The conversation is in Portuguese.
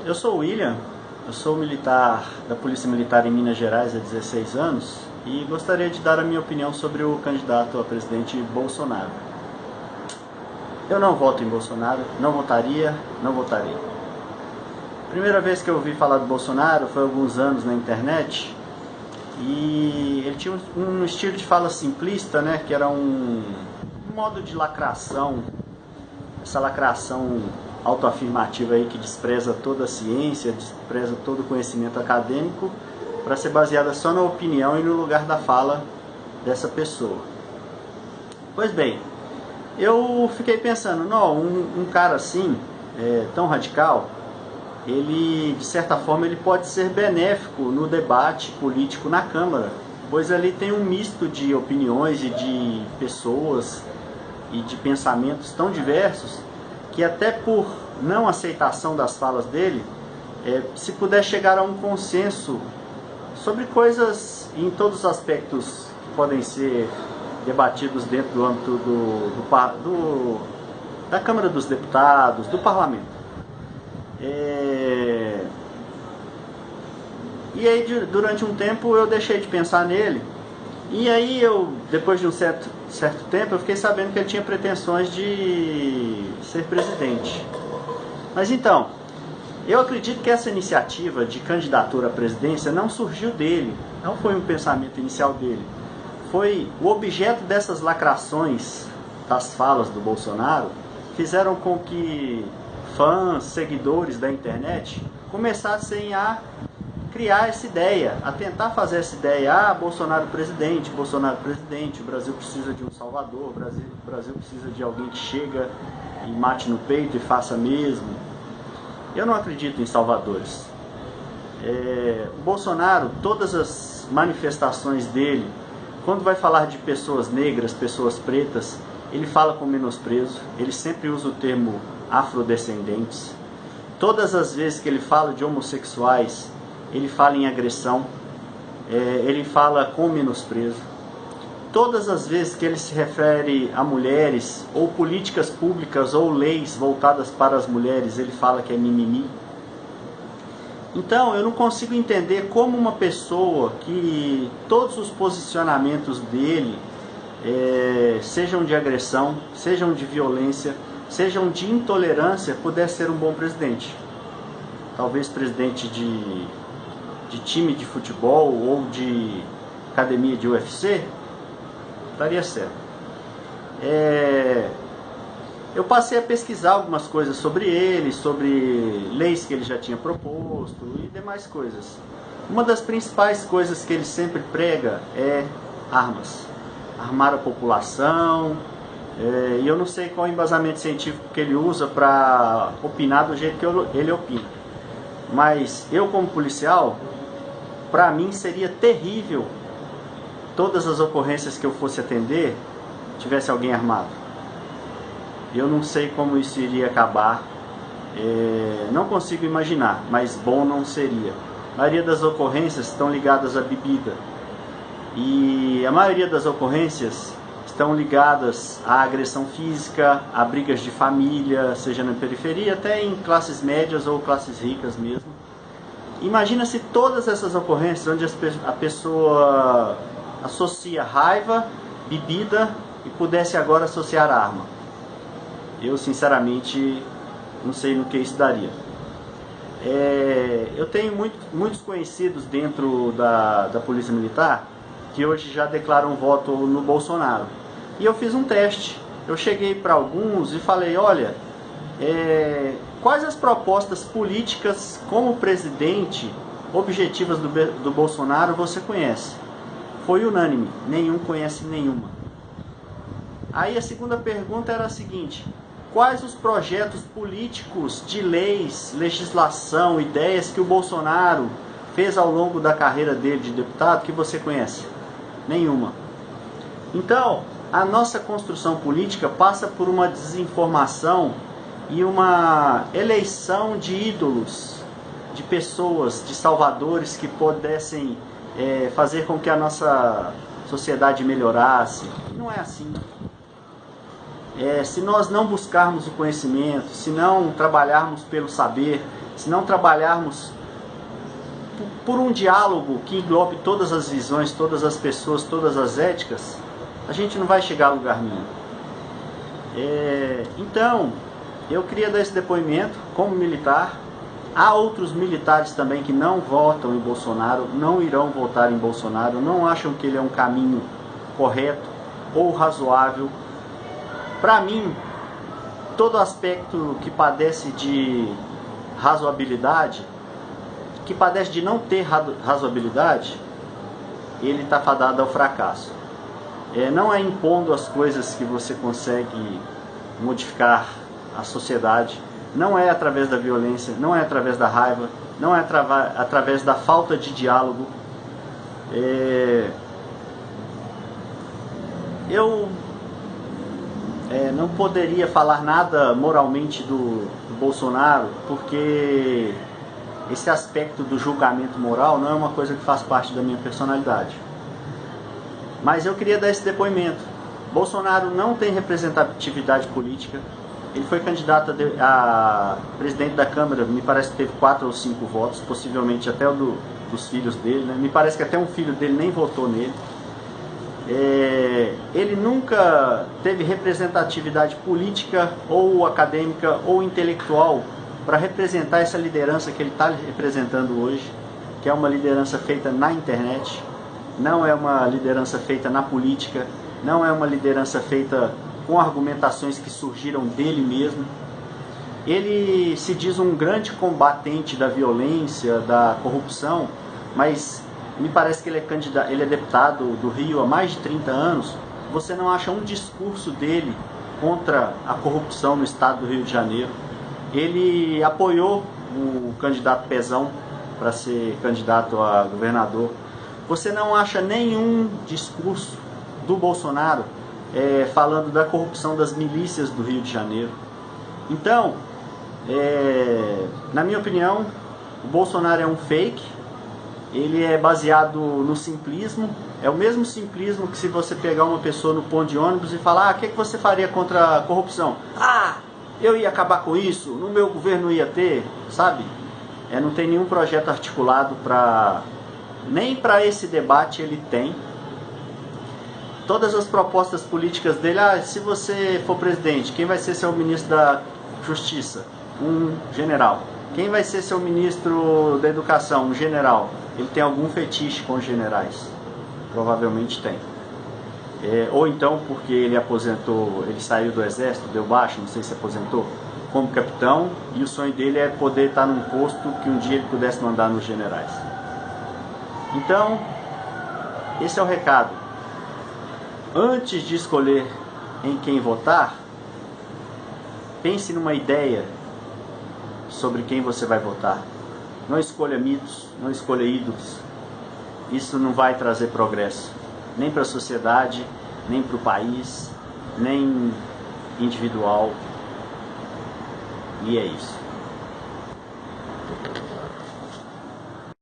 Eu sou o William, eu sou militar da Polícia Militar em Minas Gerais há 16 anos e gostaria de dar a minha opinião sobre o candidato a presidente Bolsonaro. Eu não voto em Bolsonaro, não votaria, não votarei. A primeira vez que eu ouvi falar do Bolsonaro foi há alguns anos na internet e ele tinha um estilo de fala simplista, né, que era um modo de lacração, essa lacração autoafirmativa aí que despreza toda a ciência, despreza todo o conhecimento acadêmico para ser baseada só na opinião e no lugar da fala dessa pessoa. Pois bem, eu fiquei pensando, não, um cara assim, tão radical, ele de certa forma ele pode ser benéfico no debate político na Câmara, pois ali tem um misto de opiniões e de pessoas e de pensamentos tão diversos que até por não aceitação das falas dele, se puder chegar a um consenso sobre coisas em todos os aspectos que podem ser debatidos dentro do âmbito da Câmara dos Deputados, do Parlamento. E aí durante um tempo eu deixei de pensar nele, e aí depois de um certo tempo eu fiquei sabendo que ele tinha pretensões de ser presidente. Mas então, eu acredito que essa iniciativa de candidatura à presidência não surgiu dele, não foi um pensamento inicial dele. Foi o objeto dessas lacrações das falas do Bolsonaro, fizeram com que fãs, seguidores da internet começassem a criar essa ideia, a tentar fazer essa ideia, Bolsonaro presidente, o Brasil precisa de um salvador, o Brasil precisa de alguém que chega e mate no peito e faça mesmo. Eu não acredito em salvadores. O Bolsonaro, todas as manifestações dele, quando vai falar de pessoas negras, pessoas pretas, ele fala com menosprezo, ele sempre usa o termo afrodescendentes. Todas as vezes que ele fala de homossexuais, ele fala em agressão, ele fala com menosprezo. Todas as vezes que ele se refere a mulheres, ou políticas públicas, ou leis voltadas para as mulheres, ele fala que é mimimi. Então, eu não consigo entender como uma pessoa que todos os posicionamentos dele sejam de agressão, sejam de violência, sejam de intolerância, pudesse ser um bom presidente. Talvez presidente de time de futebol ou de academia de UFC, daria certo. Eu passei a pesquisar algumas coisas sobre ele, sobre leis que ele já tinha proposto e demais coisas. Uma das principais coisas que ele sempre prega é armas. Armar a população, e eu não sei qual embasamento científico que ele usa para opinar do jeito que ele opina. Mas eu, como policial, para mim seria terrível todas as ocorrências que eu fosse atender tivesse alguém armado. Eu não sei como isso iria acabar, não consigo imaginar, mas bom não seria. A maioria das ocorrências estão ligadas à bebida e a maioria das ocorrências estão ligadas à agressão física, a brigas de família, seja na periferia, até em classes médias ou classes ricas mesmo. Imagina se todas essas ocorrências onde a pessoa associa raiva, bebida e pudesse agora associar arma. Eu sinceramente não sei no que isso daria. Eu tenho muitos conhecidos dentro da Polícia Militar que hoje já declaram voto no Bolsonaro. E eu fiz um teste. Eu cheguei para alguns e falei, olha, quais as propostas políticas como presidente, objetivas do Bolsonaro você conhece? Foi unânime, nenhum conhece nenhuma. Aí a segunda pergunta era a seguinte, quais os projetos políticos de leis, legislação, ideias que o Bolsonaro fez ao longo da carreira dele de deputado que você conhece? Nenhuma. Então, a nossa construção política passa por uma desinformação e uma eleição de ídolos, de pessoas, de salvadores que pudessem fazer com que a nossa sociedade melhorasse. Não é assim. se nós não buscarmos o conhecimento, se não trabalharmos pelo saber, se não trabalharmos por um diálogo que englobe todas as visões, todas as pessoas, todas as éticas, a gente não vai chegar a lugar nenhum. Então, eu queria dar esse depoimento como militar. Há outros militares também que não votam em Bolsonaro, não irão votar em Bolsonaro, não acham que ele é um caminho correto ou razoável. Para mim, todo aspecto que padece de razoabilidade, que padece de não ter razoabilidade, ele está fadado ao fracasso. Não é impondo as coisas que você consegue modificar a sociedade, não é através da violência, não é através da raiva, não é através da falta de diálogo. Eu não poderia falar nada moralmente do Bolsonaro, porque esse aspecto do julgamento moral não é uma coisa que faz parte da minha personalidade. Mas eu queria dar esse depoimento. Bolsonaro não tem representatividade política. Ele foi candidato a presidente da Câmara, me parece que teve 4 ou 5 votos, possivelmente até o dos filhos dele, né? Me parece que até um filho dele nem votou nele. Ele nunca teve representatividade política ou acadêmica ou intelectual para representar essa liderança que ele está representando hoje, que é uma liderança feita na internet, não é uma liderança feita na política, não é uma liderança feita com argumentações que surgiram dele mesmo. Ele se diz um grande combatente da violência, da corrupção, mas me parece que ele é deputado do Rio há mais de 30 anos. Você não acha um discurso dele contra a corrupção no estado do Rio de Janeiro. Ele apoiou o candidato Pezão para ser candidato a governador. Você não acha nenhum discurso do Bolsonaro falando da corrupção das milícias do Rio de Janeiro. Então, na minha opinião, o Bolsonaro é um fake. Ele é baseado no simplismo. É o mesmo simplismo que se você pegar uma pessoa no ponto de ônibus e falar: o que você faria contra a corrupção? Eu ia acabar com isso, no meu governo ia ter, sabe? Não tem nenhum projeto articulado nem para esse debate ele tem. Todas as propostas políticas dele: se você for presidente, quem vai ser seu ministro da Justiça? Um general. Quem vai ser seu ministro da Educação? Um general. Ele tem algum fetiche com os generais? Provavelmente tem. Ou então porque ele aposentou, ele saiu do exército, deu baixa, não sei se aposentou, como capitão, e o sonho dele é poder estar num posto que um dia ele pudesse mandar nos generais. Então, esse é o recado. Antes de escolher em quem votar, pense numa ideia sobre quem você vai votar. Não escolha mitos, não escolha ídolos. Isso não vai trazer progresso, nem para a sociedade, nem para o país, nem individual. E é isso.